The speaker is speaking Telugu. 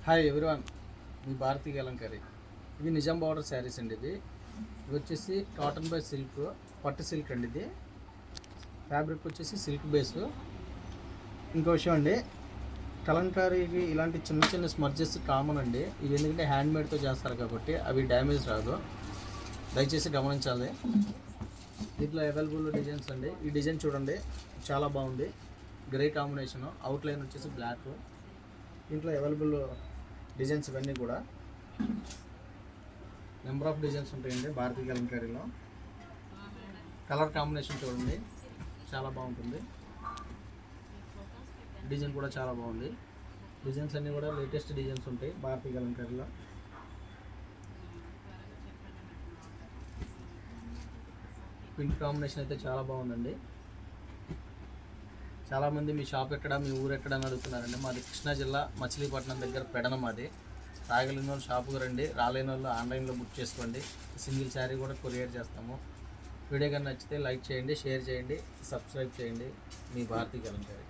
హాయ్ ఎవ్రీవన్, మీ భారతీ కలంకారీ. ఇవి నిజాం బార్డర్ శారీస్ అండి. ఇవి వచ్చేసి కాటన్ బై సిల్క్, పట్టు సిల్క్ అండి. ఇది ఫ్యాబ్రిక్ వచ్చేసి సిల్క్ బేసు. ఇంకో విషయం అండి, కలంకారీకి ఇలాంటి చిన్న చిన్న స్మర్జెస్ కామన్ అండి. ఇవి ఎందుకంటే హ్యాండ్మేడ్తో చేస్తారు కాబట్టి అవి డ్యామేజ్ రాదు, దయచేసి గమనించాలి. దీంట్లో అవైలబుల్ డిజైన్స్ అండి. ఈ డిజైన్ చూడండి, చాలా బాగుంది. గ్రే కాంబినేషను, అవుట్లైన్ వచ్చేసి బ్లాక్. దీంట్లో అవైలబుల్ డిజైన్స్ ఇవన్నీ కూడా నెంబర్ ఆఫ్ డిజైన్స్ ఉంటాయండి భారతీయ కలంకారీలో. కలర్ కాంబినేషన్ చూడండి, చాలా బాగుంటుంది. డిజైన్ కూడా చాలా బాగుంది. డిజైన్స్ అన్నీ కూడా లేటెస్ట్ డిజైన్స్ ఉంటాయి భారతీయ కలంకారీలో. పింక్ కాంబినేషన్ అయితే చాలా బాగుందండి. చాలామంది మీ షాప్ ఎక్కడ, మీ ఊరు ఎక్కడ అని అడుగుతున్నారండి. మాది కృష్ణా జిల్లా మచిలీపట్నం దగ్గర పెడన. మాది రాగలిగిన వాళ్ళు షాపుకు రండి, రాలేని వాళ్ళు ఆన్లైన్లో బుక్ చేసుకోండి. సింగిల్ శారీ కూడా కొరియర్ చేస్తాము. వీడియో కానీ నచ్చితే లైక్ చేయండి, షేర్ చేయండి, సబ్స్క్రైబ్ చేయండి. మీ భారతీ కలంకారీ.